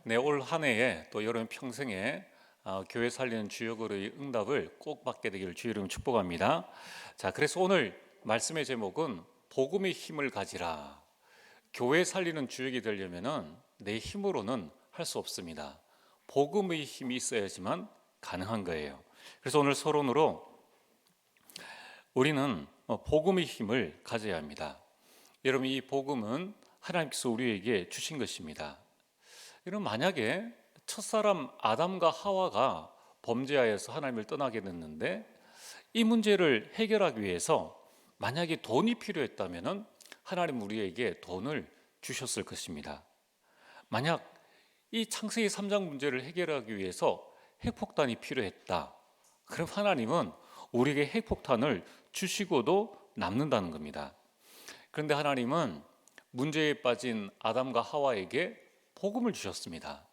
네, 올 한 해에 또 여러분 평생에 교회 살리는 주역으로의 응답을 꼭 받게 되기를 주의 이름 축복합니다. 자, 그래서 오늘 말씀의 제목은 복음의 힘을 가지라. 교회 살리는 주역이 되려면은 내 힘으로는 할 수 없습니다. 복음의 힘이 있어야지만 가능한 거예요. 그래서 오늘 서론으로 우리는 복음의 힘을 가져야 합니다. 여러분, 이 복음은 하나님께서 우리에게 주신 것입니다. 이런 만약에 첫사람 아담과 하와가 범죄하여서 하나님을 떠나게 됐는데 이 문제를 해결하기 위해서 만약에 돈이 필요했다면 하나님 우리에게 돈을 주셨을 것입니다. 만약 이 창세기 3장 문제를 해결하기 위해서 핵폭탄이 필요했다. 그럼 하나님은 우리에게 핵폭탄을 주시고도 남는다는 겁니다. 그런데 하나님은 문제에 빠진 아담과 하와에게 복음을 주셨습니다.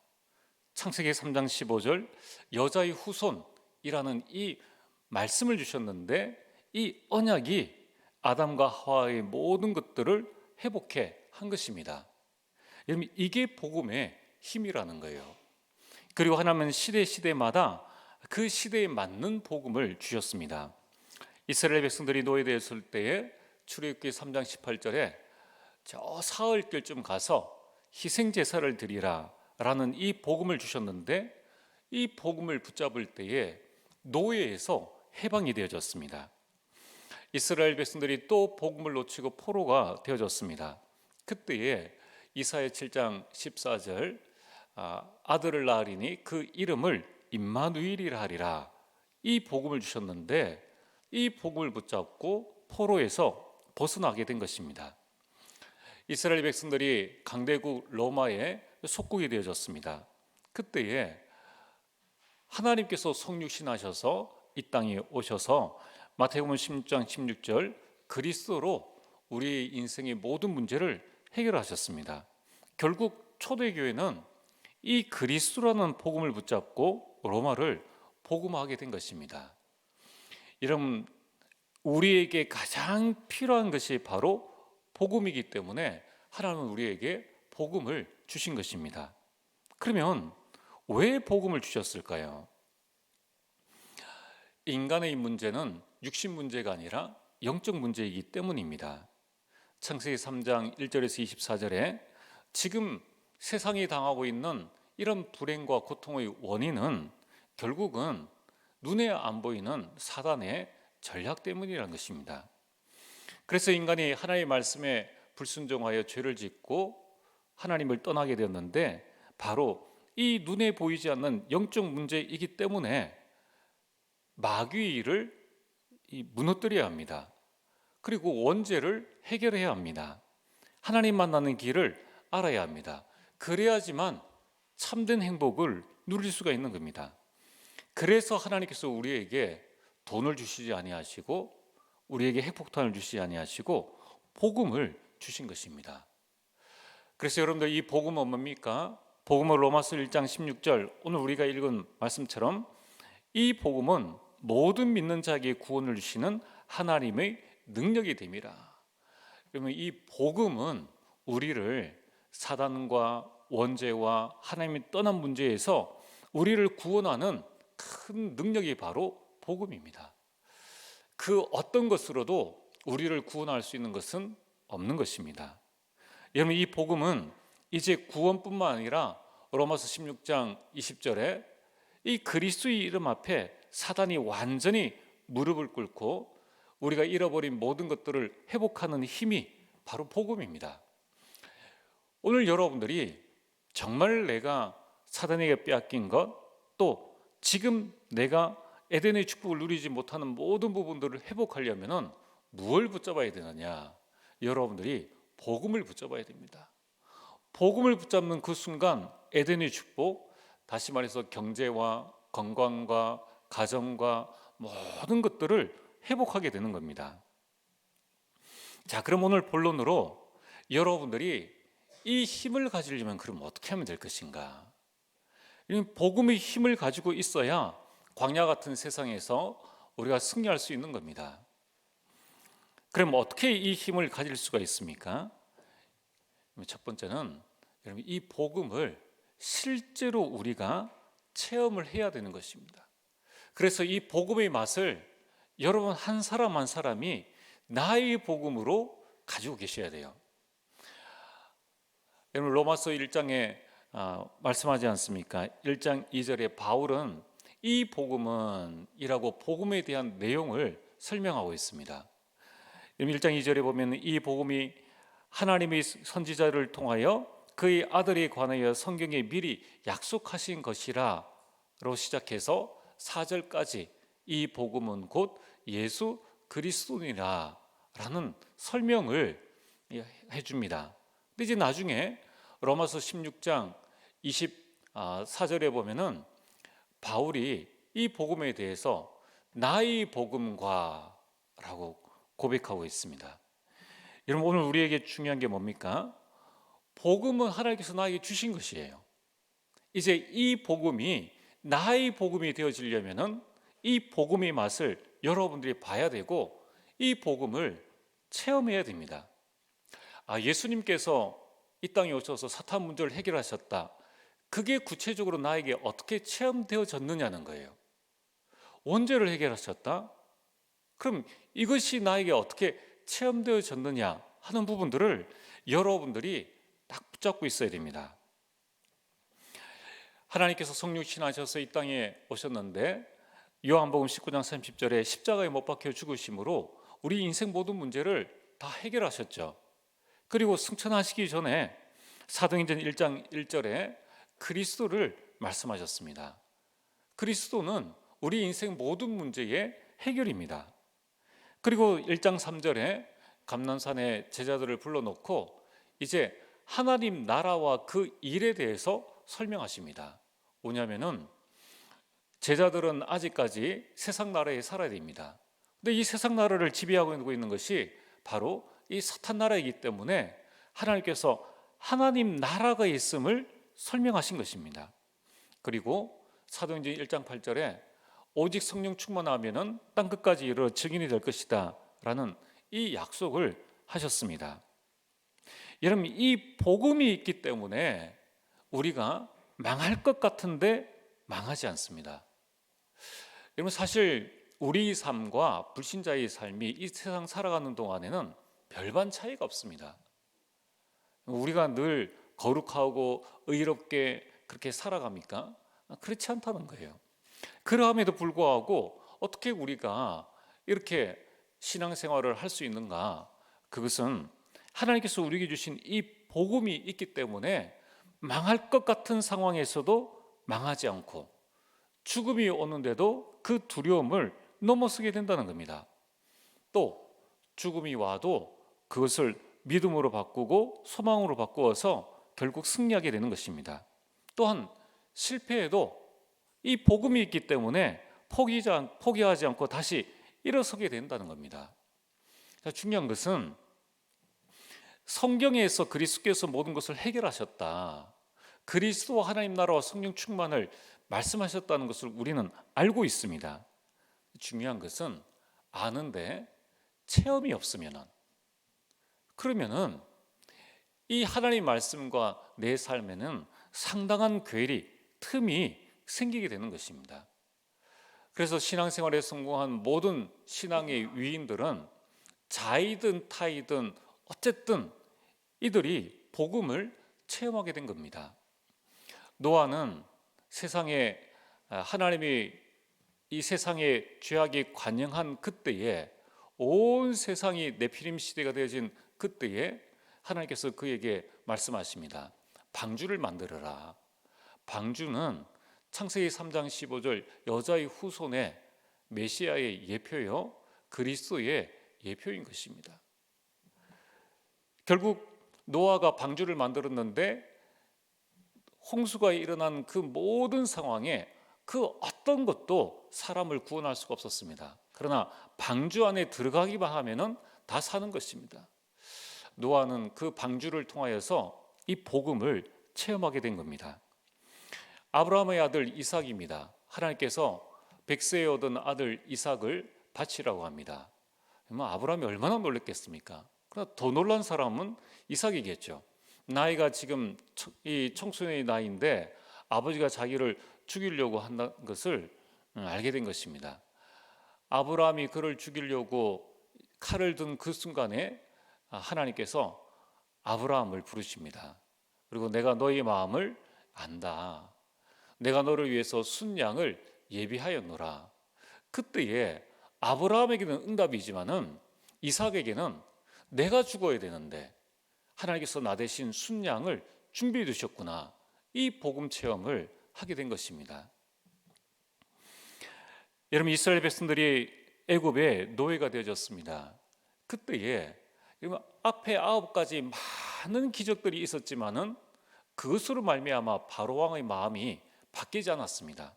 창세기 3장 15절 여자의 후손이라는 이 말씀을 주셨는데 이 언약이 아담과 하와의 모든 것들을 회복해 한 것입니다. 여러분, 이게 복음의 힘이라는 거예요. 그리고 하나님은 시대마다 그 시대에 맞는 복음을 주셨습니다. 이스라엘 백성들이 노예되었을 때에 출애굽기 3장 18절에 저 사흘길쯤 가서 희생 제사를 드리라 라는 이 복음을 주셨는데 이 복음을 붙잡을 때에 노예에서 해방이 되어졌습니다. 이스라엘 백성들이 또 복음을 놓치고 포로가 되어졌습니다. 그때에 이사야 7장 14절 아들을 낳으리니 그 이름을 임마누엘이라 하리라, 이 복음을 주셨는데 이 복음을 붙잡고 포로에서 벗어나게 된 것입니다. 이스라엘 백성들이 강대국 로마의 속국이 되어졌습니다. 그때에 하나님께서 성육신하셔서 이 땅에 오셔서 마태복음 16장 16절 그리스도로 우리 인생의 모든 문제를 해결하셨습니다. 결국 초대교회는 이 그리스도라는 복음을 붙잡고 로마를 복음화하게 된 것입니다. 여러분, 우리에게 가장 필요한 것이 바로 복음이기 때문에 하나님은 우리에게 복음을 주신 것입니다. 그러면 왜 복음을 주셨을까요? 인간의 문제는 육신 문제가 아니라 영적 문제이기 때문입니다. 창세기 3장 1절에서 24절에 지금 세상이 당하고 있는 이런 불행과 고통의 원인은 결국은 눈에 안 보이는 사단의 전략 때문이라는 것입니다. 그래서 인간이 하나님의 말씀에 불순종하여 죄를 짓고 하나님을 떠나게 되었는데 바로 이 눈에 보이지 않는 영적 문제이기 때문에 마귀를 무너뜨려야 합니다. 그리고 원죄를 해결해야 합니다. 하나님 만나는 길을 알아야 합니다. 그래야지만 참된 행복을 누릴 수가 있는 겁니다. 그래서 하나님께서 우리에게 돈을 주시지 아니하시고 우리에게 핵폭탄을 주시지 아니하시고 복음을 주신 것입니다. 그래서 여러분들, 이 복음은 뭡니까? 복음은 로마서 1장 16절 오늘 우리가 읽은 말씀처럼 이 복음은 모든 믿는 자에게 구원을 주시는 하나님의 능력이 됨이라. 그러면 이 복음은 우리를 사단과 원죄와 하나님이 떠난 문제에서 우리를 구원하는 큰 능력이 바로 복음입니다. 그 어떤 것으로도 우리를 구원할 수 있는 것은 없는 것입니다. 여러분, 이 복음은 이제 구원뿐만 아니라 로마서 16장 20절에 이 그리스도의 이름 앞에 사단이 완전히 무릎을 꿇고 우리가 잃어버린 모든 것들을 회복하는 힘이 바로 복음입니다. 오늘 여러분들이 정말 내가 사단에게 빼앗긴 것, 또 지금 내가 에덴의 축복을 누리지 못하는 모든 부분들을 회복하려면 무엇을 붙잡아야 되느냐? 여러분들이 복음을 붙잡아야 됩니다. 복음을 붙잡는 그 순간 에덴의 축복, 다시 말해서 경제와 건강과 가정과 모든 것들을 회복하게 되는 겁니다. 자, 그럼 오늘 본론으로 여러분들이 이 힘을 가지려면 그럼 어떻게 하면 될 것인가? 복음의 힘을 가지고 있어야 광야 같은 세상에서 우리가 승리할 수 있는 겁니다. 그럼 어떻게 이 힘을 가질 수가 있습니까? 첫 번째는 여러분, 이 복음을 실제로 우리가 체험을 해야 되는 것입니다. 그래서 이 복음의 맛을 여러분 한 사람 한 사람이 나의 복음으로 가지고 계셔야 돼요. 여러분 로마서 1장에 말씀하지 않습니까? 1장 2절에 바울은 이 복음은 이라고 복음에 대한 내용을 설명하고 있습니다. 1장 2절에 보면 이 복음이 하나님의 선지자를 통하여 그의 아들에 관하여 성경에 미리 약속하신 것이라로 시작해서 4절까지 이 복음은 곧 예수 그리스도니라 라는 설명을 해줍니다. 근데 이제 나중에 로마서 16장 24절에 보면은 바울이 이 복음에 대해서 나의 복음과 라고 고백하고 있습니다. 여러분 오늘 우리에게 중요한 게 뭡니까? 복음은 하나님께서 나에게 주신 것이에요. 이제 이 복음이 나의 복음이 되어지려면은 이 복음의 맛을 여러분들이 봐야 되고 이 복음을 체험해야 됩니다. 예수님께서 이 땅에 오셔서 사탄 문제를 해결하셨다. 그게 구체적으로 나에게 어떻게 체험되어졌느냐는 거예요. 원죄를 해결하셨다? 그럼 이것이 나에게 어떻게 체험되어졌느냐 하는 부분들을 여러분들이 딱 붙잡고 있어야 됩니다. 하나님께서 성령 신하셔서 이 땅에 오셨는데 요한복음 19장 30절에 십자가에 못 박혀 죽으심으로 우리 인생 모든 문제를 다 해결하셨죠. 그리고 승천하시기 전에 사도행전 1장 1절에 그리스도를 말씀하셨습니다. 그리스도는 우리 인생 모든 문제의 해결입니다. 그리고 1장 3절에 감난산에 제자들을 불러놓고 이제 하나님 나라와 그 일에 대해서 설명하십니다. 뭐냐면은 제자들은 아직까지 세상 나라에 살아야 됩니다. 근데 이 세상 나라를 지배하고 있는 것이 바로 이 사탄 나라이기 때문에 하나님께서 하나님 나라가 있음을 설명하신 것입니다. 그리고 사도행전 1장 8절에 오직 성령 충만하면은 땅 끝까지 이르러 증인이 될 것이다 라는 이 약속을 하셨습니다. 여러분 이 복음이 있기 때문에 우리가 망할 것 같은데 망하지 않습니다. 여러분 사실 우리 삶과 불신자의 삶이 이 세상 살아가는 동안에는 별반 차이가 없습니다. 우리가 늘 거룩하고 의롭게 그렇게 살아갑니까? 그렇지 않다는 거예요. 그럼에도 불구하고 어떻게 우리가 이렇게 신앙생활을 할 수 있는가? 그것은 하나님께서 우리에게 주신 이 복음이 있기 때문에 망할 것 같은 상황에서도 망하지 않고 죽음이 오는데도 그 두려움을 넘어서게 된다는 겁니다. 또 죽음이 와도 그것을 믿음으로 바꾸고 소망으로 바꾸어서 결국 승리하게 되는 것입니다. 또한 실패해도 이 복음이 있기 때문에 포기하지 않고 다시 일어서게 된다는 겁니다. 중요한 것은 성경에서 그리스도께서 모든 것을 해결하셨다. 그리스도와 하나님 나라와 성령 충만을 말씀하셨다는 것을 우리는 알고 있습니다. 중요한 것은 아는데 체험이 없으면은 그러면은 이 하나님 말씀과 내 삶에는 상당한 괴리, 틈이 생기게 되는 것입니다. 그래서 신앙생활에 성공한 모든 신앙의 위인들은 자이든 타이든 어쨌든 이들이 복음을 체험하게 된 겁니다. 노아는 세상에 하나님이 이 세상에 죄악이 관영한 그때에 온 세상이 네피림 시대가 되어진 그때에 하나님께서 그에게 말씀하십니다. 방주를 만들어라. 방주는 창세기 3장 15절 여자의 후손의 메시아의 예표요 그리스도의 예표인 것입니다. 결국 노아가 방주를 만들었는데 홍수가 일어난 그 모든 상황에 그 어떤 것도 사람을 구원할 수가 없었습니다. 그러나 방주 안에 들어가기만 하면은 다 사는 것입니다. 노아는 그 방주를 통하여서 이 복음을 체험하게 된 겁니다. 아브라함의 아들 이삭입니다. 하나님께서 백세에 얻은 아들 이삭을 바치라고 합니다. 아브라함이 얼마나 놀랐겠습니까? 그러나 더 놀란 사람은 이삭이겠죠. 나이가 지금 이 청소년의 나이인데 아버지가 자기를 죽이려고 한다는 것을 알게 된 것입니다. 아브라함이 그를 죽이려고 칼을 든 그 순간에 하나님께서 아브라함을 부르십니다. 그리고 내가 너희 마음을 안다. 내가 너를 위해서 순양을 예비하였노라. 그때에 아브라함에게는 응답이지만은 이삭에게는 내가 죽어야 되는데 하나님께서 나 대신 순양을 준비해 두셨구나. 이 복음 체험을 하게 된 것입니다. 여러분, 이스라엘 백성들이 애굽의 노예가 되어졌습니다. 그때에 앞에 9가지 많은 기적들이 있었지만은 그것으로 말미암아 바로 왕의 마음이 바뀌지 않았습니다.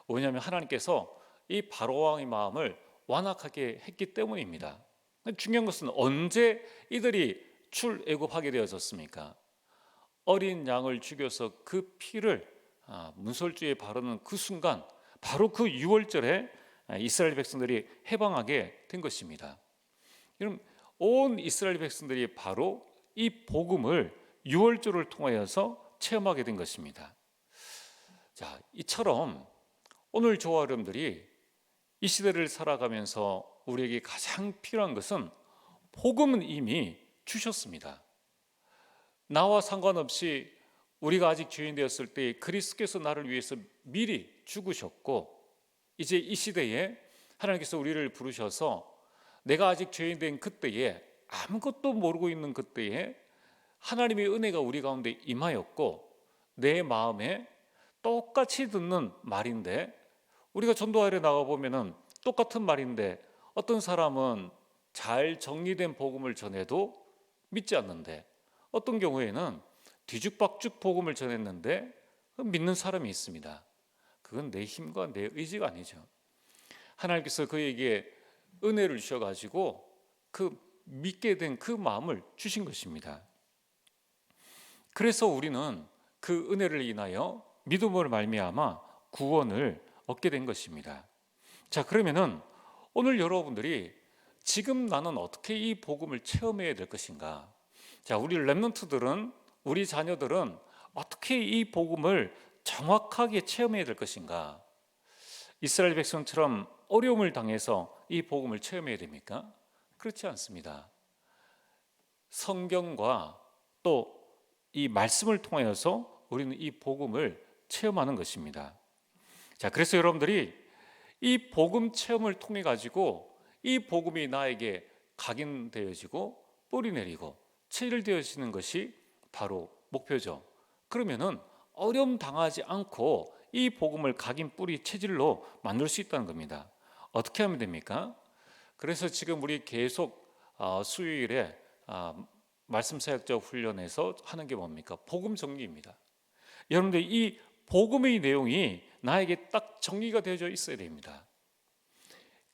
왜냐하면 하나님께서 이 바로 왕의 마음을 완악하게 했기 때문입니다. 중요한 것은 언제 이들이 출애굽하게 되어졌습니까? 어린 양을 죽여서 그 피를 문설주에 바르는 그 순간, 바로 그 6월절에 이스라엘 백성들이 해방하게 된 것입니다. 여러분, 온 이스라엘 백성들이 바로 이 복음을 6월절을 통하여서 체험하게 된 것입니다. 자, 이처럼 오늘 저와 여러분들이 이 시대를 살아가면서 우리에게 가장 필요한 것은 복음은 이미 주셨습니다. 나와 상관없이 우리가 아직 죄인 되었을 때 그리스도께서 나를 위해서 미리 죽으셨고, 이제 이 시대에 하나님께서 우리를 부르셔서 내가 아직 죄인 된 그때에, 아무것도 모르고 있는 그때에 하나님의 은혜가 우리 가운데 임하였고, 내 마음에 똑같이 듣는 말인데, 우리가 전도하러 나가보면 똑같은 말인데 어떤 사람은 잘 정리된 복음을 전해도 믿지 않는데, 어떤 경우에는 뒤죽박죽 복음을 전했는데 믿는 사람이 있습니다. 그건 내 힘과 내 의지가 아니죠. 하나님께서 그에게 은혜를 주셔가지고 그 믿게 된 그 마음을 주신 것입니다. 그래서 우리는 그 은혜를 인하여 믿음으로 말미암아 구원을 얻게 된 것입니다. 자, 그러면은 오늘 여러분들이 지금 나는 어떻게 이 복음을 체험해야 될 것인가? 자, 우리 렘넌트들은, 우리 자녀들은 어떻게 이 복음을 정확하게 체험해야 될 것인가? 이스라엘 백성처럼 어려움을 당해서 이 복음을 체험해야 됩니까? 그렇지 않습니다. 성경과 또 이 말씀을 통하여서 우리는 이 복음을 체험하는 것입니다. 자, 그래서 여러분들이 이 복음 체험을 통해 가지고 이 복음이 나에게 각인되어지고 뿌리 내리고 체질되어지는 것이 바로 목표죠. 그러면은 어려움 당하지 않고 이 복음을 각인 뿌리 체질로 만들 수 있다는 겁니다. 어떻게 하면 됩니까? 그래서 지금 우리 계속 수요일에 말씀 사역자 훈련에서 하는 게 뭡니까? 복음 정리입니다. 여러분들, 이 복음의 내용이 나에게 딱 정리가 되어져 있어야 됩니다.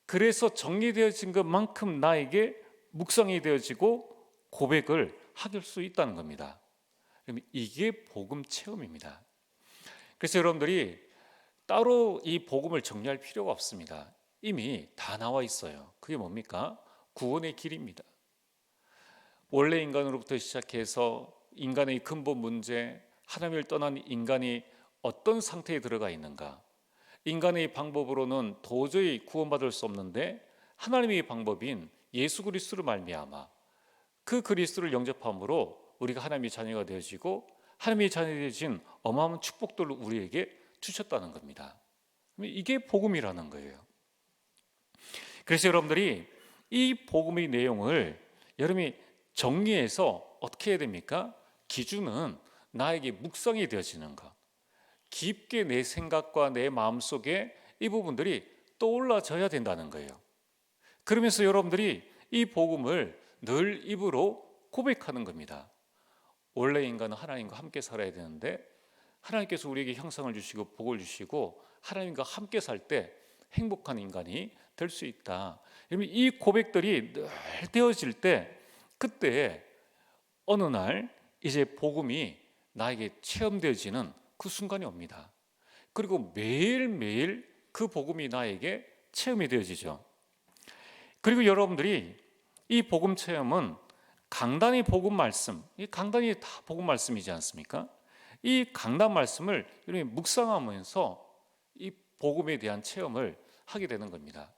그래서 정리되어진 것만큼 나에게 묵상이 되어지고 고백을 하길 수 있다는 겁니다. 이게 복음 체험입니다. 그래서 여러분들이 따로 이 복음을 정리할 필요가 없습니다. 이미 다 나와 있어요. 그게 뭡니까? 구원의 길입니다. 원래 인간으로부터 시작해서 인간의 근본 문제, 하나님을 떠난 인간이 어떤 상태에 들어가 있는가? 인간의 방법으로는 도저히 구원받을 수 없는데 하나님의 방법인 예수 그리스도로 말미암아 그 그리스도를 영접함으로 우리가 하나님의 자녀가 되어지고 하나님의 자녀가 되어진 어마어마한 축복들을 우리에게 주셨다는 겁니다. 이게 복음이라는 거예요. 그래서 여러분들이 이 복음의 내용을 여러분이 정리해서 어떻게 해야 됩니까? 기준은 나에게 묵상이 되어지는 것, 깊게 내 생각과 내 마음속에 이 부분들이 떠올라져야 된다는 거예요. 그러면서 여러분들이 이 복음을 늘 입으로 고백하는 겁니다. 원래 인간은 하나님과 함께 살아야 되는데 하나님께서 우리에게 형상을 주시고 복을 주시고 하나님과 함께 살 때 행복한 인간이 될 수 있다. 이 고백들이 늘 되어질 때, 그때 어느 날 이제 복음이 나에게 체험되어지는 그 순간이 옵니다. 그리고 매일매일 그 복음이 나에게 체험이 되어지죠. 그리고 여러분들이 이 복음 체험은 강단의 복음 말씀, 이 강단이 다 복음 말씀이지 않습니까? 이 강단 말씀을 여러분이 묵상하면서 이 복음에 대한 체험을 하게 되는 겁니다.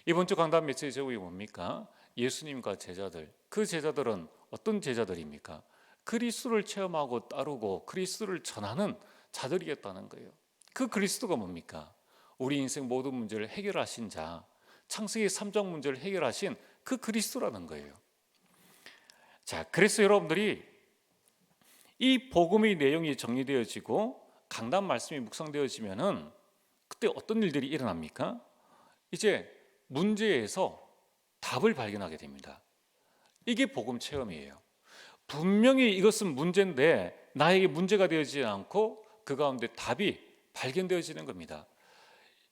이번 주 강단 메시지 제목이 뭡니까? 예수님과 제자들. 그 제자들은 어떤 제자들입니까? 그리스도를 체험하고 따르고 그리스도를 전하는 자들이겠다는 거예요. 그 그리스도가 뭡니까? 우리 인생 모든 문제를 해결하신 자, 창세기 3장 문제를 해결하신 그 그리스도라는 거예요. 자, 그래서 여러분들이 이 복음의 내용이 정리되어지고 강단 말씀이 묵상되어지면은 그때 어떤 일들이 일어납니까? 이제 문제에서 답을 발견하게 됩니다. 이게 복음 체험이에요. 분명히 이것은 문제인데 나에게 문제가 되어지지 않고 그 가운데 답이 발견되어지는 겁니다.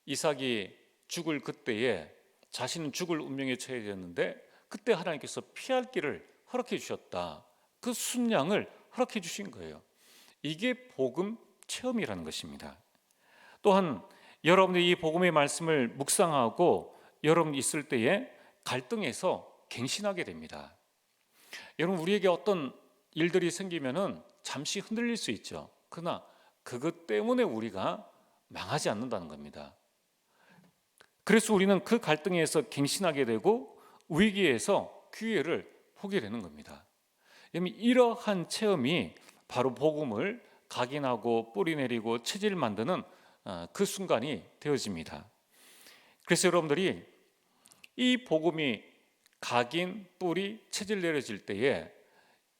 이삭이 죽을 그때에 자신은 죽을 운명에 처해 되었는데 그때 하나님께서 피할 길을 허락해 주셨다. 그 순양을 허락해 주신 거예요. 이게 복음 체험이라는 것입니다. 또한 여러분들이 이 복음의 말씀을 묵상하고 여러분 있을 때에 갈등에서 갱신하게 됩니다. 여러분 우리에게 어떤 일들이 생기면은 잠시 흔들릴 수 있죠. 그러나 그것 때문에 우리가 망하지 않는다는 겁니다. 그래서 우리는 그 갈등에서 갱신하게 되고 위기에서 기회를 보게 되는 겁니다. 이러한 체험이 바로 복음을 각인하고 뿌리내리고 체질 만드는 그 순간이 되어집니다. 그래서 여러분들이 이 복음이 각인, 뿌리, 체질 내려질 때에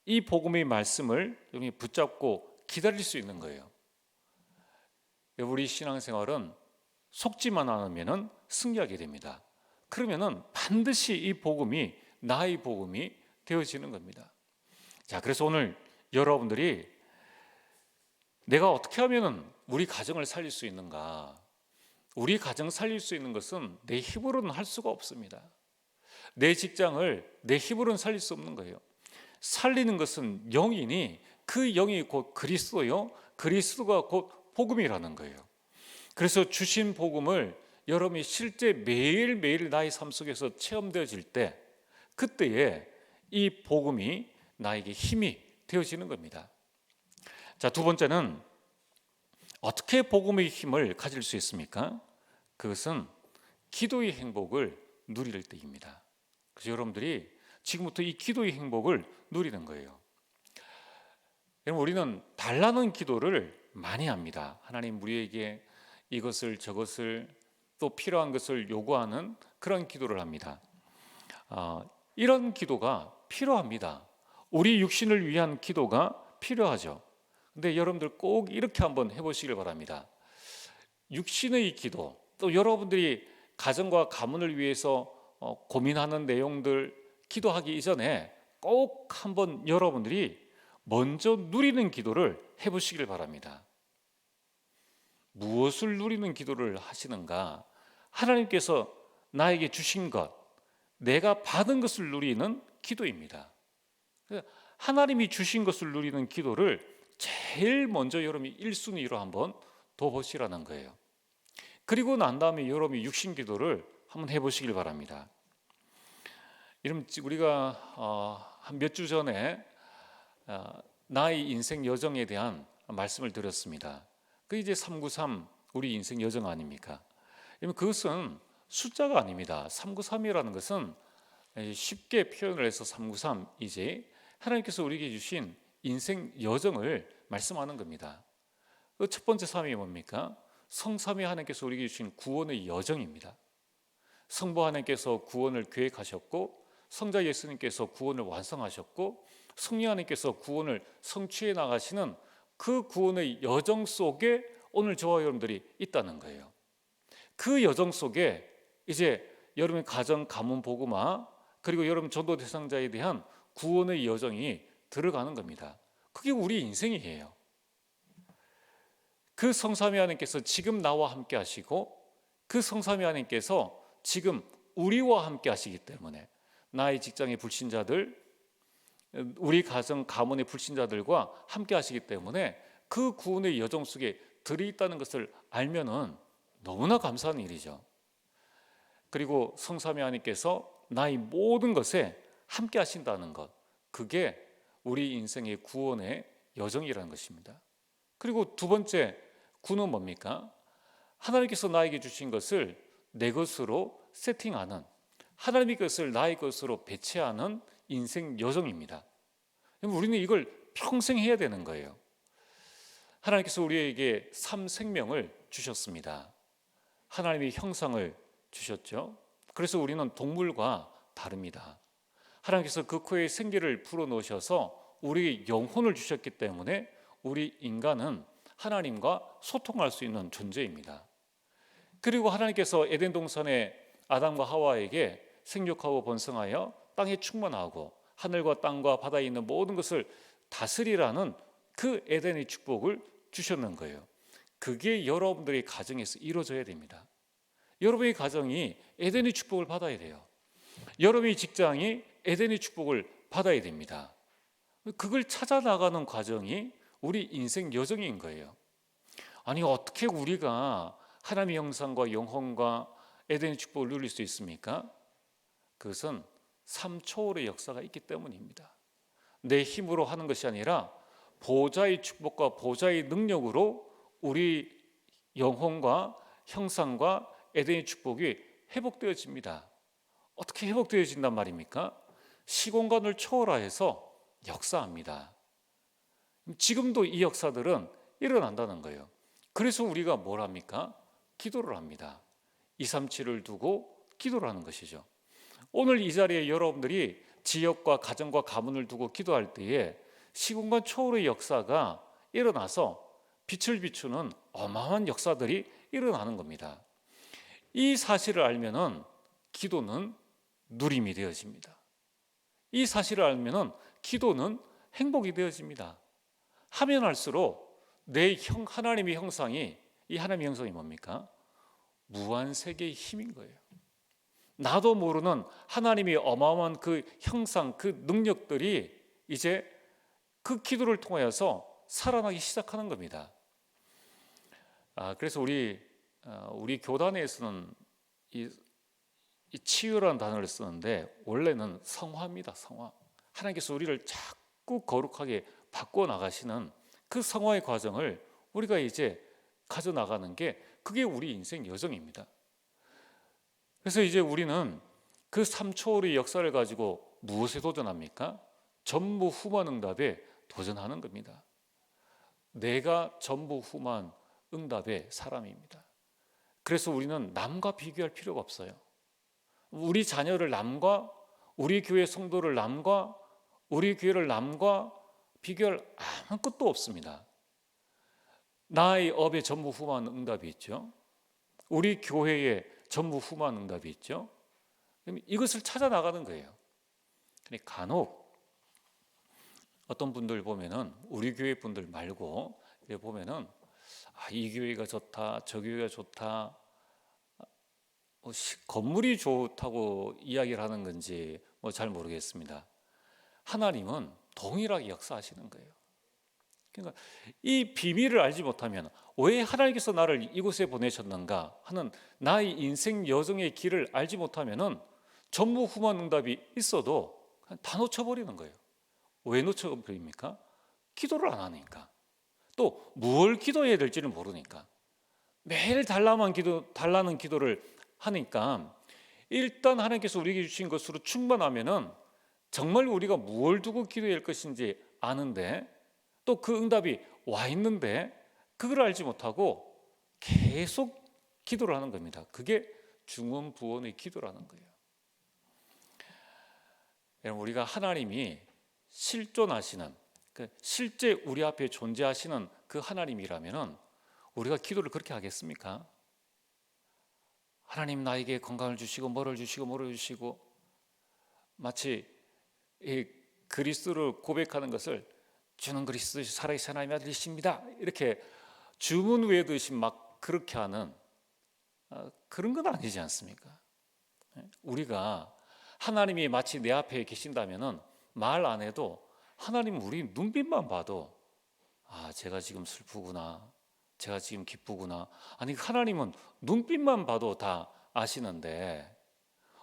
이 복음의 말씀을 붙잡고 기다릴 수 있는 거예요. 우리 신앙생활은 속지만 않으면 승리하게 됩니다. 그러면은 반드시 이 복음이 나의 복음이 되어지는 겁니다. 자, 그래서 오늘 여러분들이 내가 어떻게 하면은 우리 가정을 살릴 수 있는가? 우리 가정 살릴 수 있는 것은 내 힘으로는 할 수가 없습니다. 내 직장을 내 힘으로는 살릴 수 없는 거예요. 살리는 것은 영이니 그 영이 곧 그리스도요. 그리스도가 곧 복음이라는 거예요. 그래서 주신 복음을 여러분이 실제 매일매일 나의 삶 속에서 체험되어질 때 그때에 이 복음이 나에게 힘이 되어지는 겁니다. 자, 두 번째는 어떻게 복음의 힘을 가질 수 있습니까? 그것은 기도의 행복을 누릴 때입니다. 그래서 여러분들이 지금부터 이 기도의 행복을 누리는 거예요. 여러분 우리는 달라는 기도를 많이 합니다. 하나님 우리에게 이것을 저것을 또 필요한 것을 요구하는 그런 기도를 합니다. 이런 기도가 필요합니다. 우리 육신을 위한 기도가 필요하죠. 근데 여러분들 꼭 이렇게 한번 해보시길 바랍니다. 육신의 기도, 또 여러분들이 가정과 가문을 위해서 고민하는 내용들 기도하기 이전에 꼭 한번 여러분들이 먼저 누리는 기도를 해보시길 바랍니다. 무엇을 누리는 기도를 하시는가? 하나님께서 나에게 주신 것, 내가 받은 것을 누리는 기도입니다. 하나님이 주신 것을 누리는 기도를 제일 먼저 여러분이 1순위로 한번 둬보시라는 거예요. 그리고 난 다음에 여러분이 육신 기도를 한번 해보시길 바랍니다. 우리가 한 몇 주 전에 나의 인생 여정에 대한 말씀을 드렸습니다. 그 이제 393 우리 인생 여정 아닙니까? 그것은 숫자가 아닙니다. 393이라는 것은 쉽게 표현을 해서 393 이제 하나님께서 우리에게 주신 인생 여정을 말씀하는 겁니다. 그 첫 번째 3이 뭡니까? 성삼위 하나님께서 우리에게 주신 구원의 여정입니다. 성부 하나님께서 구원을 계획하셨고 성자 예수님께서 구원을 완성하셨고 성령 하나님께서 구원을 성취해 나가시는 그 구원의 여정 속에 오늘 저와 여러분들이 있다는 거예요. 그 여정 속에 이제 여러분의 가정, 가문, 복음화 그리고 여러분 전도 대상자에 대한 구원의 여정이 들어가는 겁니다. 그게 우리 인생이에요. 그 성삼위 하나님께서 지금 나와 함께 하시고 그 성삼위 하나님께서 지금 우리와 함께 하시기 때문에 나의 직장의 불신자들, 우리 가정, 가문의 불신자들과 함께 하시기 때문에 그 구원의 여정 속에 들어있다는 것을 알면은 너무나 감사한 일이죠. 그리고 성삼위 하나님께서 나의 모든 것에 함께 하신다는 것, 그게 우리 인생의 구원의 여정이라는 것입니다. 그리고 두 번째 구는 뭡니까? 하나님께서 나에게 주신 것을 내 것으로 세팅하는, 하나님의 것을 나의 것으로 배치하는 인생 여정입니다. 우리는 이걸 평생 해야 되는 거예요. 하나님께서 우리에게 삶 생명을 주셨습니다. 하나님의 형상을 주셨죠. 그래서 우리는 동물과 다릅니다. 하나님께서 그 코에 생기를 불어넣으셔서 우리 영혼을 주셨기 때문에 우리 인간은 하나님과 소통할 수 있는 존재입니다. 그리고 하나님께서 에덴 동산에 아담과 하와에게 생육하고 번성하여 땅에 충만하고 하늘과 땅과 바다에 있는 모든 것을 다스리라는 그 에덴의 축복을 주셨는 거예요. 그게 여러분들의 가정에서 이루어져야 됩니다. 여러분의 가정이 에덴의 축복을 받아야 돼요. 여러분의 직장이 에덴의 축복을 받아야 됩니다. 그걸 찾아 나가는 과정이 우리 인생 여정인 거예요. 아니, 어떻게 우리가 하나님의 형상과 영혼과 에덴의 축복을 누릴 수 있습니까? 그것은 삶 초월의 역사가 있기 때문입니다. 내 힘으로 하는 것이 아니라 보좌의 축복과 보좌의 능력으로 우리 영혼과 형상과 에덴의 축복이 회복되어집니다. 어떻게 회복되어진단 말입니까? 시공간을 초월하여서 역사합니다. 지금도 이 역사들은 일어난다는 거예요. 그래서 우리가 뭘 합니까? 기도를 합니다. 237을 두고 기도를 하는 것이죠. 오늘 이 자리에 여러분들이 지역과 가정과 가문을 두고 기도할 때에 시공간 초월의 역사가 일어나서 빛을 비추는 어마어마한 역사들이 일어나는 겁니다. 이 사실을 알면은 기도는 누림이 되어집니다. 이 사실을 알면은 기도는 행복이 되어집니다. 하면 할수록 내 하나님의 형상이, 이 하나님의 형상이 뭡니까? 무한 세계의 힘인 거예요. 나도 모르는 하나님의 어마어마한 그 형상, 그 능력들이 이제 그 기도를 통하여서 살아나기 시작하는 겁니다. 그래서 우리 교단에서는 이 치유라는 단어를 쓰는데 원래는 성화입니다. 성화. 하나님께서 우리를 자꾸 거룩하게 바꿔 나가시는 그 성화의 과정을 우리가 이제 가져 나가는 게, 그게 우리 인생 여정입니다. 그래서 이제 우리는 그 3초월의 역사를 가지고 무엇에 도전합니까? 전무후무응답에 도전하는 겁니다. 내가 전무후무한 응답의 사람입니다. 그래서 우리는 남과 비교할 필요가 없어요. 우리 자녀를 남과, 우리 교회 성도를 남과, 우리 교회를 남과 비교할 아무것도 없습니다. 나의 업에 전무후무한 응답이 있죠. 우리 교회에 전무후무한 응답이 있죠. 이것을 찾아 나가는 거예요. 간혹 어떤 분들 보면은 우리 교회 분들 말고 보면은 이 교회가 좋다, 저 교회가 좋다, 건물이 좋다고 이야기를 하는 건지 잘 모르겠습니다. 하나님은 동일하게 역사하시는 거예요. 그러니까 이 비밀을 알지 못하면, 왜 하나님께서 나를 이곳에 보내셨는가 하는 나의 인생 여정의 길을 알지 못하면은 전무후무한 응답이 있어도 그냥 다 놓쳐버리는 거예요. 왜 놓쳐버립니까? 기도를 안 하니까. 또 뭘 기도해야 될지를 모르니까. 매일 달라는 기도를 하니까 일단 하나님께서 우리에게 주신 것으로 충만하면은 정말 우리가 무엇을 두고 기도해야 할 것인지 아는데, 또 그 응답이 와 있는데 그걸 알지 못하고 계속 기도를 하는 겁니다. 그게 중언부언의 기도라는 거예요. 여러분, 우리가 하나님이 실존하시는, 실제 우리 앞에 존재하시는 그 하나님이라면은 우리가 기도를 그렇게 하겠습니까? 하나님 나에게 건강을 주시고 뭐를 주시고 마치 이 그리스도를 고백하는 것을 주는 그리스도 살아계신 하나님의 아들이십니다, 이렇게 주문 외우듯이 막 그렇게 하는 그런 건 아니지 않습니까? 우리가 하나님이 마치 내 앞에 계신다면은 말 안 해도 하나님은 우리 눈빛만 봐도 제가 지금 슬프구나, 제가 지금 기쁘구나. 아니, 하나님은 눈빛만 봐도 다 아시는데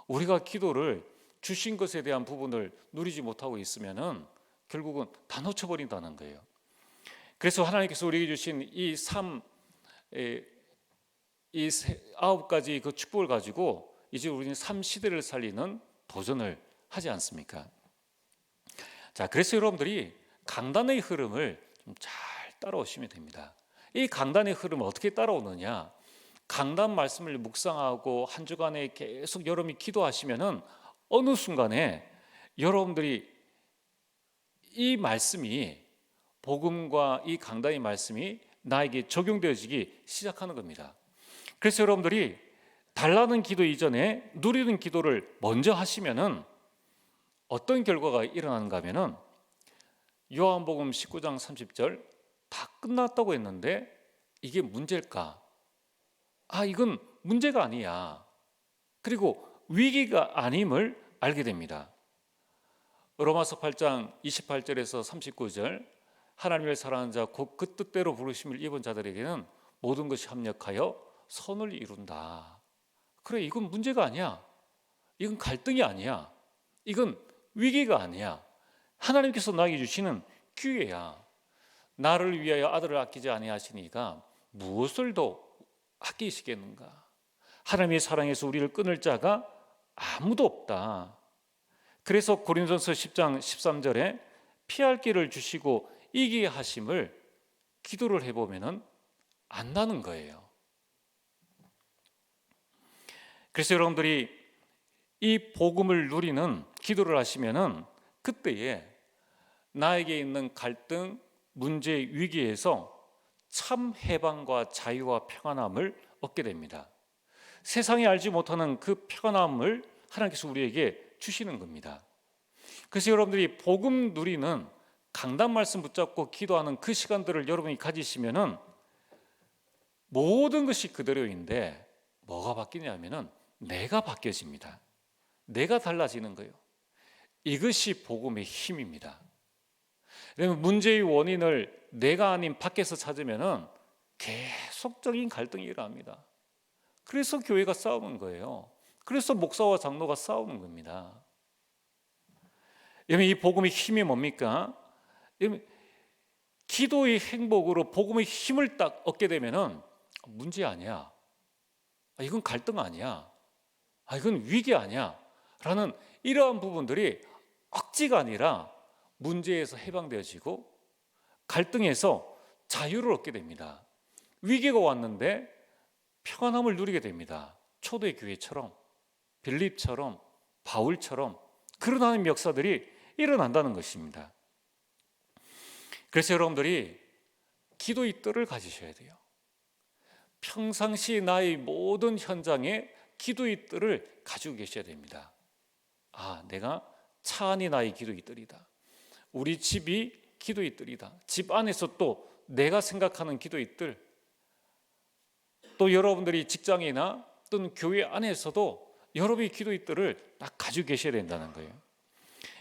우리가 기도를 주신 것에 대한 부분을 누리지 못하고 있으면은 결국은 다 놓쳐버린다는 거예요. 그래서 하나님께서 우리에게 주신 이 9가지 그 축복을 가지고 이제 우리는 삶 시대를 살리는 도전을 하지 않습니까? 자, 그래서 여러분들이 강단의 흐름을 좀 잘 따라오시면 됩니다. 이 강단의 흐름을 어떻게 따라오느냐? 강단 말씀을 묵상하고 한 주간에 계속 여러분이 기도하시면은 어느 순간에 여러분들이 이 말씀이, 복음과 이 강단의 말씀이 나에게 적용되어지기 시작하는 겁니다. 그래서 여러분들이 달라는 기도 이전에 누리는 기도를 먼저 하시면은 어떤 결과가 일어나는가 하면은 요한복음 19장 30절 다 끝났다고 했는데 이게 문제일까? 이건 문제가 아니야. 그리고 위기가 아님을 알게 됩니다. 로마서 8장 28절에서 39절 하나님을 사랑하는 자 곧 그 뜻대로 부르심을 입은 자들에게는 모든 것이 합력하여 선을 이룬다. 그래, 이건 문제가 아니야. 이건 갈등이 아니야. 이건 위기가 아니야. 하나님께서 나에게 주시는 기회야. 나를 위하여 아들을 아끼지 아니하시니까 무엇을 더 아끼시겠는가? 하나님의 사랑에서 우리를 끊을 자가 아무도 없다. 그래서 고린도전서 10장 13절에 피할 길을 주시고 이기게 하심을 기도를 해보면은 안다는 거예요. 그래서 여러분들이 이 복음을 누리는 기도를 하시면은 그때에 나에게 있는 갈등, 문제, 위기에서 참 해방과 자유와 평안함을 얻게 됩니다. 세상이 알지 못하는 그 평안함을 하나님께서 우리에게 주시는 겁니다. 그래서 여러분들이 복음 누리는 강단 말씀 붙잡고 기도하는 그 시간들을 여러분이 가지시면은 모든 것이 그대로인데 뭐가 바뀌냐면은 내가 바뀌어집니다. 내가 달라지는 거예요. 이것이 복음의 힘입니다. 왜냐하면 문제의 원인을 내가 아닌 밖에서 찾으면은 계속적인 갈등이 일어납니다. 그래서 교회가 싸우는 거예요. 그래서 목사와 장로가 싸우는 겁니다. 여러분, 이 복음의 힘이 뭡니까? 여러분, 기도의 행복으로 복음의 힘을 딱 얻게 되면은 문제 아니야. 이건 갈등 아니야. 이건 위기 아니야. 라는 이러한 부분들이 억지가 아니라 문제에서 해방되어지고 갈등에서 자유를 얻게 됩니다. 위기가 왔는데 평안함을 누리게 됩니다. 초대 교회처럼, 빌립처럼, 바울처럼 그런 하나님의 역사들이 일어난다는 것입니다. 그래서 여러분들이 기도의 뜰을 가지셔야 돼요. 평상시 나의 모든 현장에 기도의 뜰을 가지고 계셔야 됩니다. 내가 차 안이 나의 기도의 뜰이다. 우리 집이 기도의 뜰이다. 집 안에서 또 내가 생각하는 기도의 뜰, 또 여러분들이 직장이나 또는 교회 안에서도 여러분의 기도의 뜰을 딱 가지고 계셔야 된다는 거예요.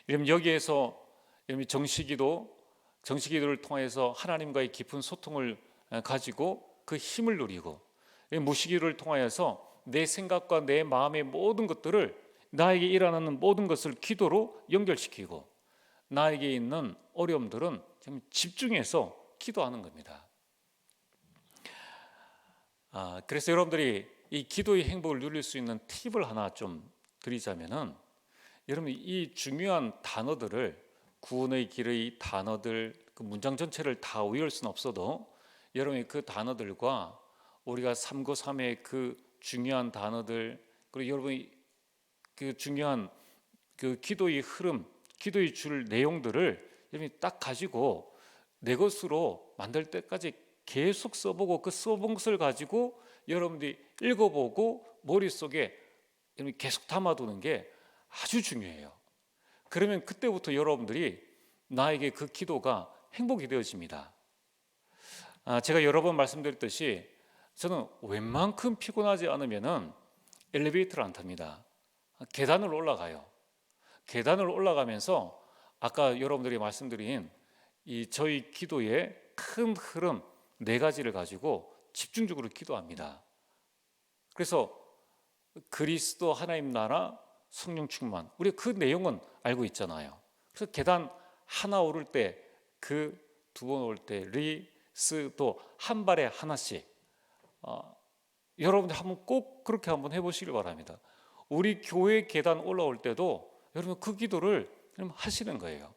그럼 여기에서 정식기도를 통해서 하나님과의 깊은 소통을 가지고 그 힘을 누리고, 무식기도를 통하여서 내 생각과 내 마음의 모든 것들을, 나에게 일어나는 모든 것을 기도로 연결시키고, 나에게 있는 어려움들은 집중해서 기도하는 겁니다. 그래서 여러분들이 이 기도의 행복을 누릴 수 있는 팁을 하나 좀 드리자면은, 여러분 이 중요한 단어들을, 구원의 길의 단어들, 그 문장 전체를 다 외울 수는 없어도 여러분이 그 단어들과 우리가 393의 그 중요한 단어들, 그리고 여러분이 그 중요한 그 기도의 흐름, 기도의 줄 내용들을 여러분이 딱 가지고 내 것으로 만들 때까지 계속 써보고, 그 써본 것을 가지고 여러분들이 읽어보고 머릿속에 계속 담아두는 게 아주 중요해요. 그러면 그때부터 여러분들이 나에게 그 기도가 행복이 되어집니다. 제가 여러 번 말씀드렸듯이 저는 웬만큼 피곤하지 않으면은 엘리베이터를 안 탑니다. 계단을 올라가요. 계단을 올라가면서 아까 여러분들이 말씀드린 이 저희 기도의 큰 흐름 4가지를 가지고 집중적으로 기도합니다. 그래서 그리스도 하나님 나라 성령 충만, 우리 그 내용은 알고 있잖아요. 그래서 계단 하나 오를 때 그 두 번 올 때 리, 스 도 한 발에 하나씩 여러분들 한번 꼭 그렇게 한번 해보시길 바랍니다. 우리 교회 계단 올라올 때도 여러분 그 기도를 하시는 거예요.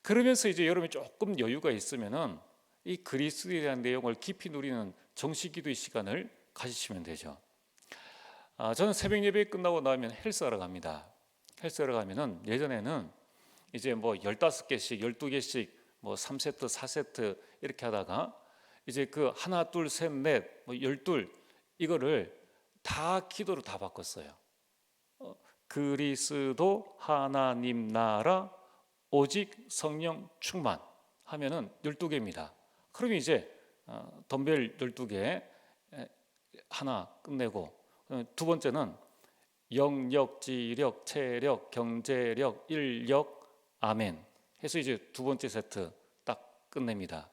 그러면서 이제 여러분이 조금 여유가 있으면은 이 그리스도에 대한 내용을 깊이 누리는 정식기도의 시간을 가지시면 되죠. 저는 새벽 예배 끝나고 나면 헬스하러 갑니다. 헬스하러 가면은 예전에는 이제 뭐 15개씩 12개씩 뭐 3세트 4세트 이렇게 하다가 이제 그 하나 둘 셋 넷 뭐 12 이거를 다 기도로 다 바꿨어요. 그리스도 하나님 나라 오직 성령 충만 하면은 12개입니다. 그러면 이제 덤벨 12개 하나 끝내고, 두 번째는 영력, 지력, 체력, 경제력, 인력, 아멘 해서 이제 두 번째 세트 딱 끝냅니다.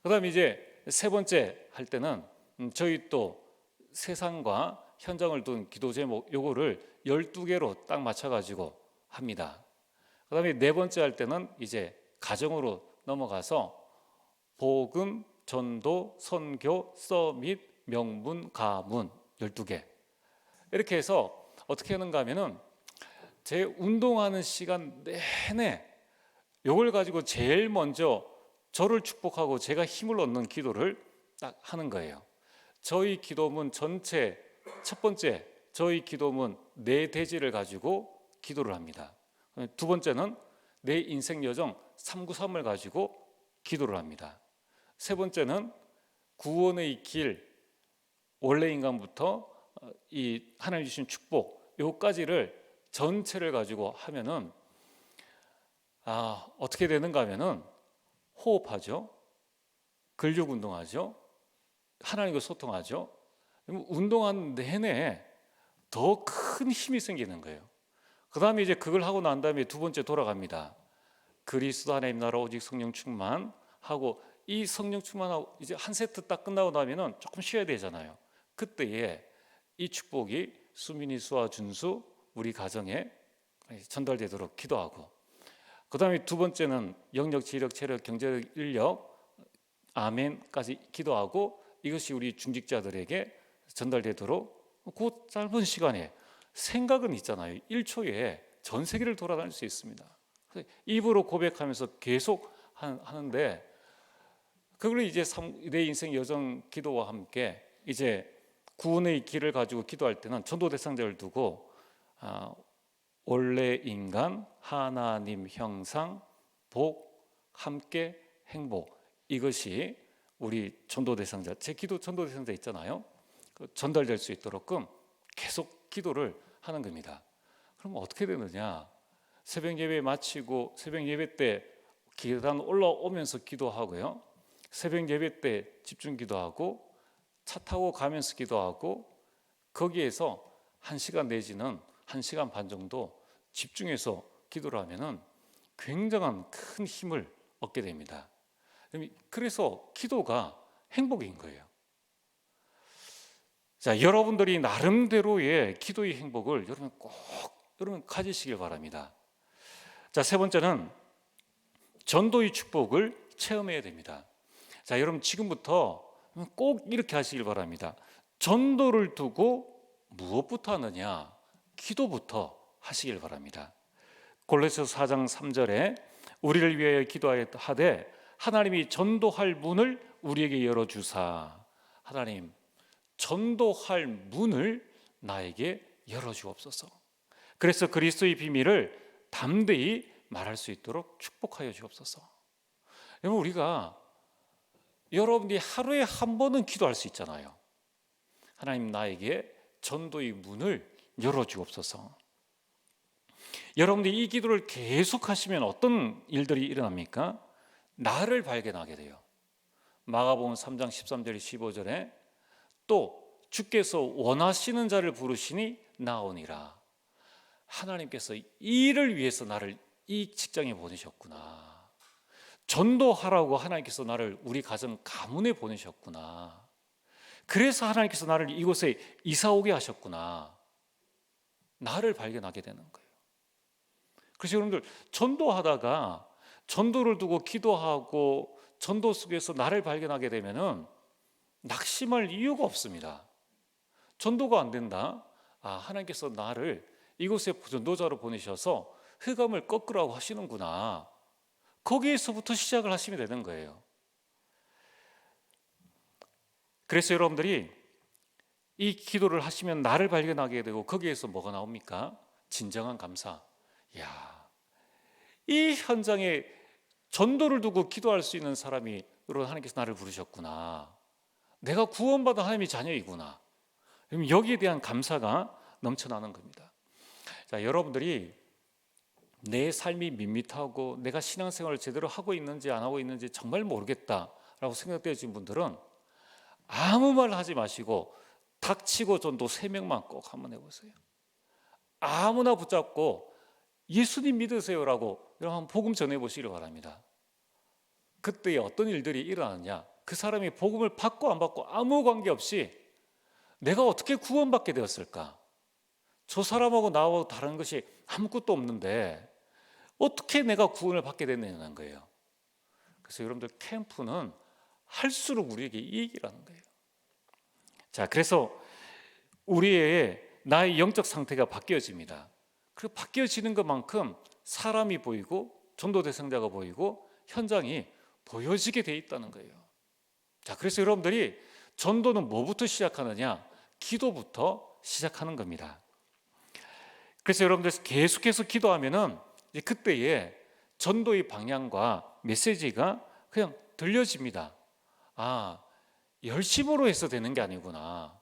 그 다음에 이제 세 번째 할 때는 저희 또 세상과 현장을 둔 기도 제목 요거를 12개로 딱 맞춰가지고 합니다. 그 다음에 네 번째 할 때는 이제 가정으로 넘어가서 복음, 전도, 선교, 서밋, 명분, 가문 12개 이렇게 해서 어떻게 하는가 하면은 제 운동하는 시간 내내 요걸 가지고 제일 먼저 저를 축복하고 제가 힘을 얻는 기도를 딱 하는 거예요. 저희 기도문 전체 첫 번째 저희 기도문 내 대지를 가지고 기도를 합니다. 두 번째는 내 인생 여정 393을 가지고 기도를 합니다. 세 번째는 구원의 길, 원래 인간부터 이 하나님 주신 축복 요까지를 전체를 가지고 하면은 어떻게 되는가 하면은 호흡하죠. 근력 운동하죠. 하나님과 소통하죠. 운동하는 내내 더 큰 힘이 생기는 거예요. 그 다음에 이제 그걸 하고 난 다음에 두 번째 돌아갑니다. 그리스도 하나님 나라 오직 성령 충만 하고, 이 성령 충만하고 이제 한 세트 딱 끝나고 나면은 조금 쉬어야 되잖아요. 그때에 이 축복이 수민이, 수아, 준수 우리 가정에 전달되도록 기도하고, 그 다음에 두 번째는 영력, 지력, 체력, 경제력, 인력, 아멘까지 기도하고, 이것이 우리 중직자들에게 전달되도록 그 짧은 시간에 생각은 있잖아요. 1초에 전 세계를 돌아다닐 수 있습니다. 입으로 고백하면서 계속 하는데, 그걸 이제 내 인생 여정 기도와 함께 이제 구원의 길을 가지고 기도할 때는 전도 대상자를 두고 원래 인간, 하나님 형상, 복, 함께 행복, 이것이 우리 전도 대상자, 제 기도 전도 대상자 있잖아요. 전달될 수 있도록끔 계속 기도를 하는 겁니다. 그럼 어떻게 되느냐? 새벽 예배 마치고 새벽 예배 때 계단 올라오면서 기도하고요. 새벽 예배 때 집중 기도하고, 차 타고 가면서 기도하고, 거기에서 1시간 내지는 1시간 반 정도 집중해서 기도를 하면은 굉장한 큰 힘을 얻게 됩니다. 그래서 기도가 행복인 거예요. 자, 여러분들이 나름대로의 기도의 행복을 여러분 가지시길 바랍니다. 자, 세 번째는 전도의 축복을 체험해야 됩니다. 자, 여러분 지금부터 꼭 이렇게 하시길 바랍니다. 전도를 두고 무엇부터 하느냐? 기도부터 하시길 바랍니다. 골로새서 4장 3절에 우리를 위하여 기도하되 하나님이 전도할 문을 우리에게 열어주사, 하나님 전도할 문을 나에게 열어주옵소서. 그래서 그리스도의 비밀을 담대히 말할 수 있도록 축복하여 주옵소서. 여러분, 우리가 여러분이 하루에 한 번은 기도할 수 있잖아요. 하나님 나에게 전도의 문을 열어주옵소서. 여러분들이 이 기도를 계속 하시면 어떤 일들이 일어납니까? 나를 발견하게 돼요. 마가복음 3장 13절 15절에 또 주께서 원하시는 자를 부르시니 나오니라. 하나님께서 이 일을 위해서 나를 이 직장에 보내셨구나. 전도하라고 하나님께서 나를 우리 가정 가문에 보내셨구나. 그래서 하나님께서 나를 이곳에 이사 오게 하셨구나. 나를 발견하게 되는 거예요. 그래서 여러분들 전도하다가 전도를 두고 기도하고 전도 속에서 나를 발견하게 되면은 낙심할 이유가 없습니다. 전도가 안 된다? 하나님께서 나를 이곳에 전도자로 보내셔서 흑암을 꺾으라고 하시는구나. 거기에서부터 시작을 하시면 되는 거예요. 그래서 여러분들이 이 기도를 하시면 나를 발견하게 되고 거기에서 뭐가 나옵니까? 진정한 감사. 이 현장에 전도를 두고 기도할 수 있는 사람으로 하나님께서 나를 부르셨구나. 내가 구원받은 하나님의 자녀이구나. 여기에 대한 감사가 넘쳐나는 겁니다. 자, 여러분들이 내 삶이 밋밋하고 내가 신앙생활을 제대로 하고 있는지 안 하고 있는지 정말 모르겠다라고 생각되신 분들은 아무 말 하지 마시고 닥치고 전도 3명만 꼭 한번 해보세요. 아무나 붙잡고 예수님 믿으세요라고 여러분 복음 전해보시길 바랍니다. 그때 어떤 일들이 일어나느냐, 그 사람이 복음을 받고 안 받고 아무 관계없이 내가 어떻게 구원받게 되었을까? 저 사람하고 나하고 다른 것이 아무것도 없는데 어떻게 내가 구원을 받게 됐느냐는 거예요. 그래서 여러분들 캠프는 할수록 우리에게 이익이라는 거예요. 자, 그래서 우리의 나의 영적 상태가 바뀌어집니다. 그리고 바뀌어지는 것만큼 사람이 보이고 전도 대상자가 보이고 현장이 보여지게 돼 있다는 거예요. 자, 그래서 여러분들이 전도는 뭐부터 시작하느냐? 기도부터 시작하는 겁니다. 그래서 여러분들 계속해서 기도하면은 이제 그때에 전도의 방향과 메시지가 그냥 들려집니다. 열심으로 해서 되는 게 아니구나.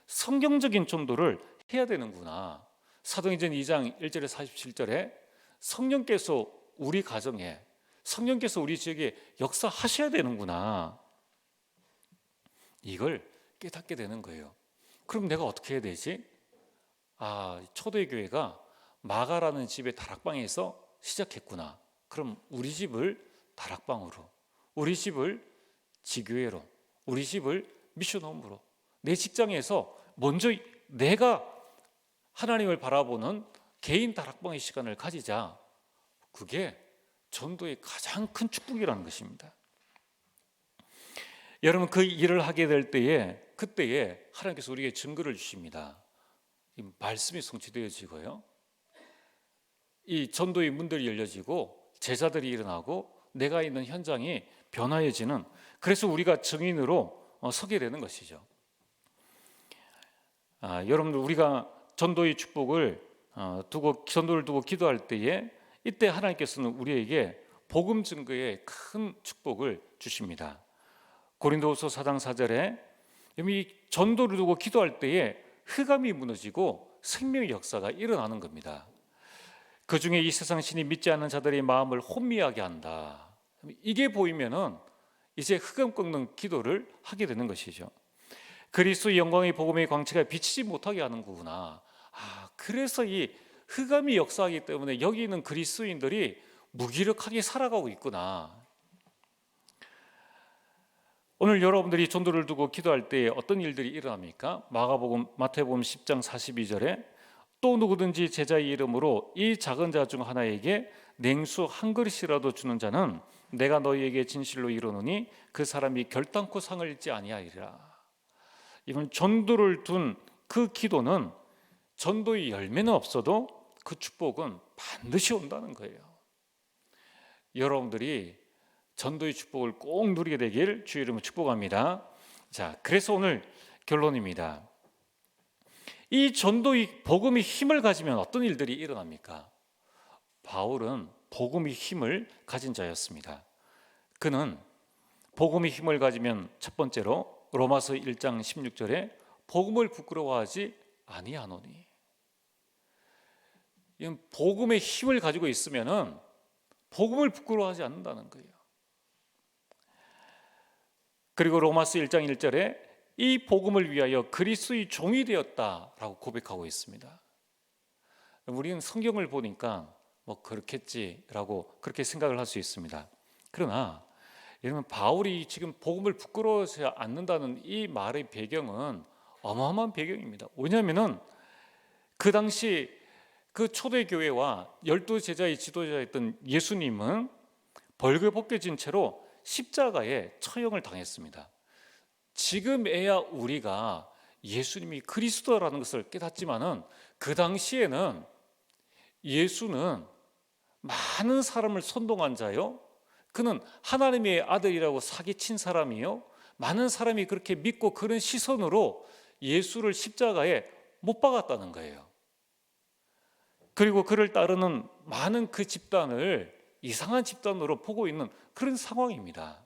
성경적인 전도를 해야 되는구나. 사도행전 2장 1절에 47절에 성령께서 우리 가정에, 성령께서 우리 지역에 역사하셔야 되는구나. 이걸 깨닫게 되는 거예요. 그럼 내가 어떻게 해야 되지? 초대교회가 마가라는 집의 다락방에서 시작했구나. 그럼 우리 집을 다락방으로, 우리 집을 지교회로, 우리 집을 미션홈으로, 내 직장에서 먼저 내가 하나님을 바라보는 개인 다락방의 시간을 가지자. 그게 전도의 가장 큰 축복이라는 것입니다. 여러분, 그 일을 하게 될 때에 그때에 하나님께서 우리에게 증거를 주십니다. 이 말씀이 성취되어지고요, 이 전도의 문들이 열려지고 제자들이 일어나고 내가 있는 현장이 변화해지는, 그래서 우리가 증인으로 서게 되는 것이죠. 여러분들, 우리가 전도의 축복을 전도를 두고 기도할 때에 이때 하나님께서는 우리에게 복음 증거의 큰 축복을 주십니다. 고린도후서 4장 4절에 이 전도를 두고 기도할 때에 흑암이 무너지고 생명의 역사가 일어나는 겁니다. 그 중에 이 세상 신이 믿지 않는 자들의 마음을 혼미하게 한다. 이게 보이면은 이제 흑암 꺾는 기도를 하게 되는 것이죠. 그리스도의 영광의 복음의 광채가 비치지 못하게 하는 거구나. 그래서 이 흑암이 역사하기 때문에 여기 있는 그리스도인들이 무기력하게 살아가고 있구나. 오늘 여러분들이 전도를 두고 기도할 때 어떤 일들이 일어납니까? 마태복음 10장 42절에 또 누구든지 제자의 이름으로 이 작은 자 중 하나에게 냉수 한 그릇이라도 주는 자는 내가 너희에게 진실로 이르노니 그 사람이 결단코 상을 잃지 아니하리라. 이번 전도를 둔 그 기도는 전도의 열매는 없어도 그 축복은 반드시 온다는 거예요. 여러분들이 전도의 축복을 꼭 누리게 되길 주의 이름으로 축복합니다. 자, 그래서 오늘 결론입니다. 이 전도의 복음의 힘을 가지면 어떤 일들이 일어납니까? 바울은 복음의 힘을 가진 자였습니다. 그는 복음의 힘을 가지면 첫 번째로 로마서 1장 16절에 복음을 부끄러워하지 아니하노니. 복음의 힘을 가지고 있으면은 복음을 부끄러워하지 않는다는 거예요. 그리고 로마서 1장 1절에 이 복음을 위하여 그리스도의 종이 되었다라고 고백하고 있습니다. 우리는 성경을 보니까 그렇겠지라고 그렇게 생각을 할 수 있습니다. 그러나 여러분, 바울이 지금 복음을 부끄러워하지 않는다는 이 말의 배경은 어마어마한 배경입니다. 왜냐하면은 그 당시 그 초대교회와 12제자의 지도자였던 예수님은 벌거벗겨진 채로 십자가에 처형을 당했습니다. 지금에야 우리가 예수님이 그리스도라는 것을 깨닫지만은 그 당시에는 예수는 많은 사람을 선동한 자요, 그는 하나님의 아들이라고 사기친 사람이요, 많은 사람이 그렇게 믿고 그런 시선으로 예수를 십자가에 못 박았다는 거예요. 그리고 그를 따르는 많은 그 집단을 이상한 집단으로 보고 있는 그런 상황입니다.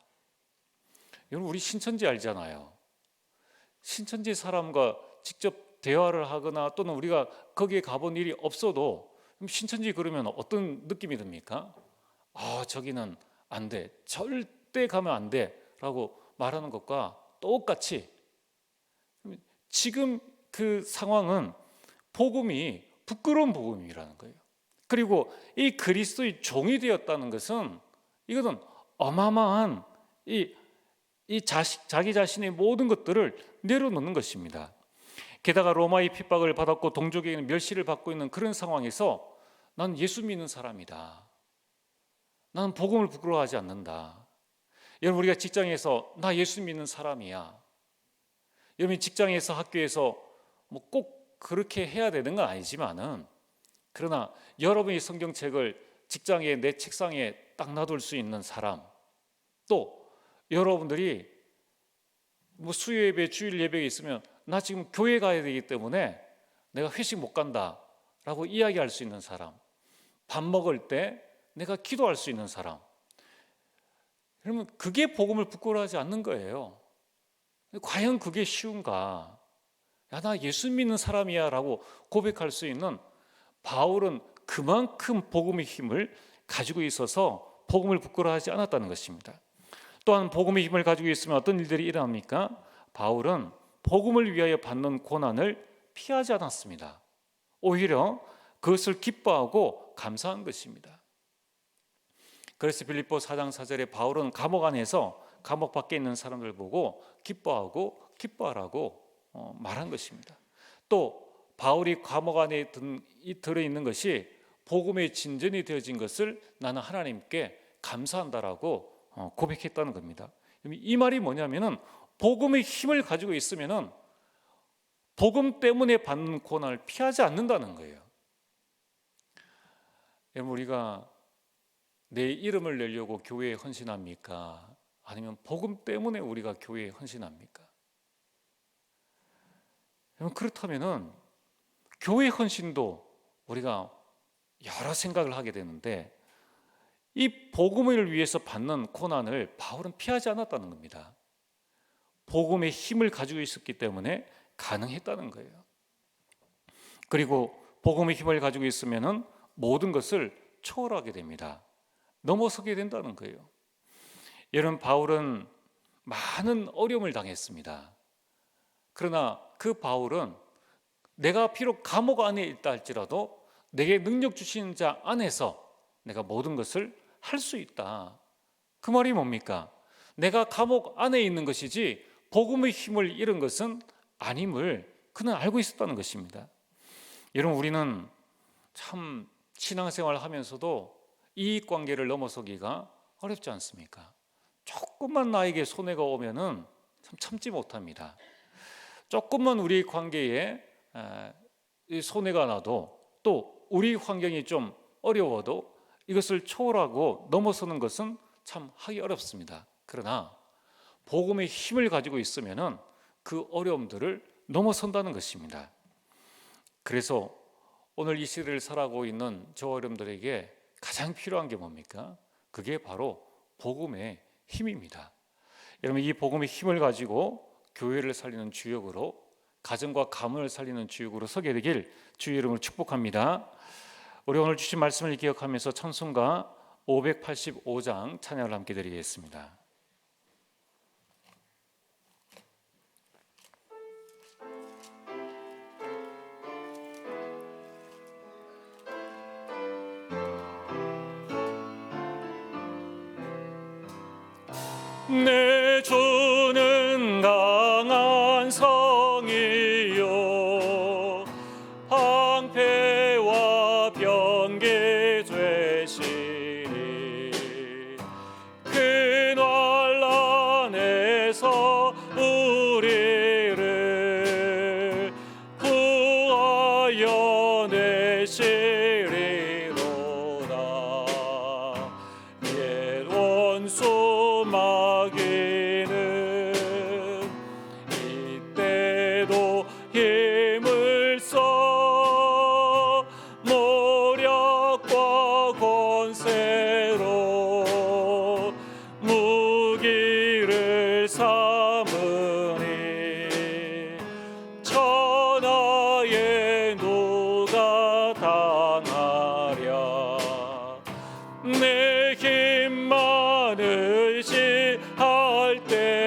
여러분, 우리 신천지 알잖아요. 신천지 사람과 직접 대화를 하거나 또는 우리가 거기에 가본 일이 없어도 신천지 그러면 어떤 느낌이 듭니까? 저기는 안 돼, 절대 가면 안 돼 라고 말하는 것과 똑같이 지금 그 상황은 복음이 부끄러운 복음이라는 거예요. 그리고 이 그리스도의 종이 되었다는 것은 이것은 어마어마한 자기 자신의 모든 것들을 내려놓는 것입니다. 게다가 로마의 핍박을 받았고 동족에게는 멸시를 받고 있는 그런 상황에서 난 예수 믿는 사람이다, 나는 복음을 부끄러워하지 않는다. 여러분, 우리가 직장에서 나 예수 믿는 사람이야, 여러분 직장에서 학교에서 뭐 꼭 그렇게 해야 되는 건 아니지만은, 그러나 여러분이 성경책을 직장에 내 책상에 딱 놔둘 수 있는 사람, 또 여러분들이 뭐 수요 예배, 주일 예배가 있으면 나 지금 교회 가야 되기 때문에 내가 회식 못 간다 라고 이야기할 수 있는 사람, 밥 먹을 때 내가 기도할 수 있는 사람, 그러면 그게 복음을 부끄러워하지 않는 거예요. 과연 그게 쉬운가? 야, 나 예수 믿는 사람이야 라고 고백할 수 있는 바울은 그만큼 복음의 힘을 가지고 있어서 복음을 부끄러워하지 않았다는 것입니다. 또한 복음의 힘을 가지고 있으면 어떤 일들이 일어납니까? 바울은 복음을 위하여 받는 고난을 피하지 않았습니다. 오히려 그것을 기뻐하고 감사한 것입니다. 그래서 빌립보 4장 4절에 바울은 감옥 안에서 감옥 밖에 있는 사람들 보고 기뻐하고 기뻐하라고 말한 것입니다. 또 바울이 감옥 안에 들어있는 것이 복음의 진전이 되어진 것을 나는 하나님께 감사한다라고 고백했다는 겁니다. 이 말이 뭐냐면은 복음의 힘을 가지고 있으면은 복음 때문에 받는 고난을 피하지 않는다는 거예요. 우리가 내 이름을 내려고 교회에 헌신합니까? 아니면 복음 때문에 우리가 교회에 헌신합니까? 그렇다면은 교회 헌신도 우리가 여러 생각을 하게 되는데, 이 복음을 위해서 받는 고난을 바울은 피하지 않았다는 겁니다. 복음의 힘을 가지고 있었기 때문에 가능했다는 거예요. 그리고 복음의 힘을 가지고 있으면은 모든 것을 초월하게 됩니다. 넘어서게 된다는 거예요. 여러분, 바울은 많은 어려움을 당했습니다. 그러나 그 바울은 내가 비록 감옥 안에 있다 할지라도 내게 능력 주시는 자 안에서 내가 모든 것을 할 수 있다. 그 말이 뭡니까? 내가 감옥 안에 있는 것이지 복음의 힘을 잃은 것은 아님을 그는 알고 있었다는 것입니다. 여러분, 우리는 참 신앙생활을 하면서도 이익관계를 넘어서기가 어렵지 않습니까? 조금만 나에게 손해가 오면은 참 참지 못합니다. 조금만 우리 관계에 손해가 나도, 또 우리 환경이 좀 어려워도 이것을 초월하고 넘어서는 것은 참 하기 어렵습니다. 그러나 복음의 힘을 가지고 있으면은 그 어려움들을 넘어선다는 것입니다. 그래서 오늘 이 시대를 살아가고 있는 저 여러분들에게 가장 필요한 게 뭡니까? 그게 바로 복음의 힘입니다. 여러분, 이 복음의 힘을 가지고 교회를 살리는 주역으로, 가정과 가문을 살리는 주역으로 서게 되길 주의 이름으로 축복합니다. 우리 오늘 주신 말씀을 기억하면서 찬송가 585장 찬양을 함께 드리겠습니다. 내 주는 강한 성이요 방패와 병기 되시니 근원 삼으니 천하의 노가 당하랴. 내 힘만을 시할 때